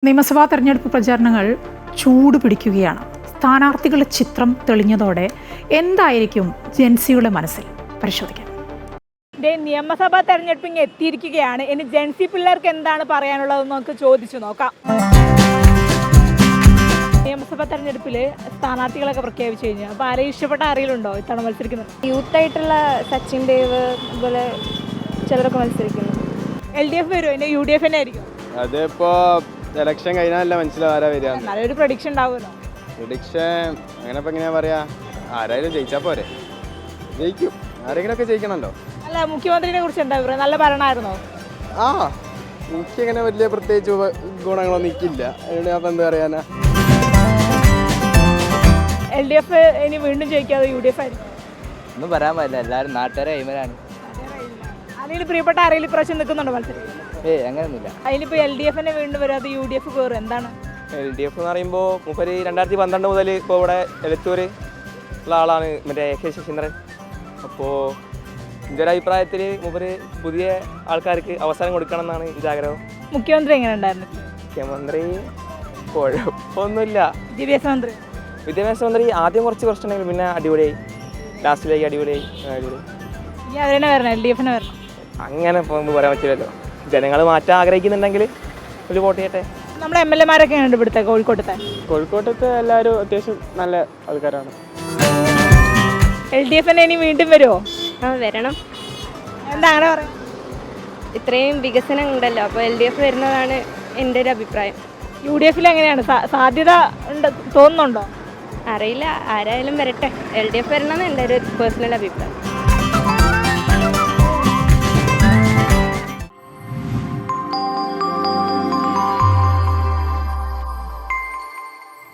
നിയമസഭാ തെരഞ്ഞെടുപ്പ് പ്രചാരണങ്ങൾ ചൂട് പിടിക്കുകയാണ്. സ്ഥാനാർത്ഥികളുടെ ചിത്രം തെളിഞ്ഞതോടെ എന്തായിരിക്കും ജെൻസിയുടെ മനസ്സിൽ? പരിശോധിക്കാം. നിയമസഭാ തെരഞ്ഞെടുപ്പ് ഇങ്ങനെ എത്തിയിരിക്കുകയാണ്. ഇനി ജെൻസി പിള്ളേർക്ക് എന്താണ് പറയാനുള്ളതെന്ന് നമുക്ക് ചോദിച്ചു നോക്കാം. നിയമസഭാ തെരഞ്ഞെടുപ്പിൽ സ്ഥാനാർത്ഥികളൊക്കെ പ്രഖ്യാപിച്ചു കഴിഞ്ഞു. അപ്പോൾ ആരെയും ഇഷ്ടപ്പെട്ട ആരെങ്കിലുണ്ടോ ഇത്തവണ മത്സരിക്കുന്നത്? യൂത്തായിട്ടുള്ള സച്ചിൻ ദേവ് അതുപോലെ ചിലരൊക്കെ മത്സരിക്കുന്നു. LDF വരുമോ? ഇനി UDF തന്നെ ആയിരിക്കും? അതിപ്പോ ഇലക്ഷൻ കഴിഞ്ഞാലല്ല മനസ്സിലാവാരാ വരിക. നല്ലൊരു പ്രഡിക്ഷൻ ഉണ്ടാവുമല്ലോ. പ്രഡിക്ഷൻ അങ്ങനെ ഇപ്പൊ എങ്ങനെയാ പറയാ, ആരായാലും ജയിച്ചാ പോരെ, ജയിക്കും, ആരെങ്കിലും ഒക്കെ ജയിക്കണല്ലോ. അല്ല, മുഖ്യമന്ത്രിനെ കുറിച്ച് എന്താ പറയുക? നല്ല ഭരണമായിരുന്നോ? ആ, എനിക്കങ്ങനെ വലിയ പ്രത്യേകിച്ച് ഗുണങ്ങളൊന്നും എനിക്കില്ല. അതുകൊണ്ട് ഞാൻ എന്താ പറയാനാ. LDF ഇനി വീണ്ടും ജയിക്കാതെ UDF ആയിരിക്കും? ഒന്നും പറയാൻ പറ്റില്ല, എല്ലാവരും നാട്ടുകാരെ അയിമലാണ്. അതിൽ പ്രിയപ്പെട്ട ആരെങ്കിലും ഇപ്രാവശ്യം നിൽക്കുന്നുണ്ടോ മത്സരം? അങ്ങനെയൊന്നുമില്ല. അതിലിപ്പോൾ LDF തന്നെ വീണ്ടും വരാതെ UDF കയറും, എന്താണ്? LDF എന്ന് പറയുമ്പോൾ മൂപ്പര് 2012 മുതൽ ഇപ്പോൾ ഇവിടെ എലത്തൂർ ഉള്ള ആളാണ്, മറ്റേ AK ശശീന്ദ്രൻ. അപ്പോൾ എൻ്റെ ഒരു അഭിപ്രായത്തിൽ മൂപ്പര് പുതിയ ആൾക്കാർക്ക് അവസരം കൊടുക്കണം എന്നാണ് എൻ്റെ ആഗ്രഹം. മുഖ്യമന്ത്രി എങ്ങനെ ഉണ്ടായിരുന്നു? മുഖ്യമന്ത്രി കുഴപ്പമൊന്നുമില്ല. വിദ്യാഭ്യാസ മന്ത്രി ആദ്യം കുറച്ച് പ്രശ്നങ്ങൾ, പിന്നെ അടിപൊളിയായി, ലാസ്റ്റിലേക്ക് അടിപൊളിയായി. ഇനി അവരെന്നെ വരണം, LDF തന്നെ വരണം. അങ്ങനെ ഇപ്പോൾ പറയാൻ പറ്റില്ലല്ലോ. ജനങ്ങൾ മാറ്റാൻ ആഗ്രഹിക്കുന്നുണ്ടെങ്കിൽ ഒരു വോട്ട് ചെയ്യട്ടെ. നമ്മുടെ MLA മാരൊക്കെ ഉണ്ട് ഇവിടുത്തെ കോഴിക്കോട്ടത്തെ എല്ലാവരും അത്യാവശ്യം നല്ല ആൾക്കാരാണ്. LDF തന്നെ ഇനി വീണ്ടും വരുമോ? വരണം. എന്താ അങ്ങനെ പറയാം? ഇത്രയും വികസനം ഉണ്ടല്ലോ, അപ്പോൾ LDF വരുന്നതാണ് എൻ്റെ ഒരു അഭിപ്രായം. UDF എങ്ങനെയാണ് സാധ്യത ഉണ്ട് തോന്നുന്നുണ്ടോ? അറിയില്ല, ആരായാലും വരട്ടെ. LDF വരണമെന്ന് എൻ്റെ ഒരു പേഴ്സണൽ അഭിപ്രായം.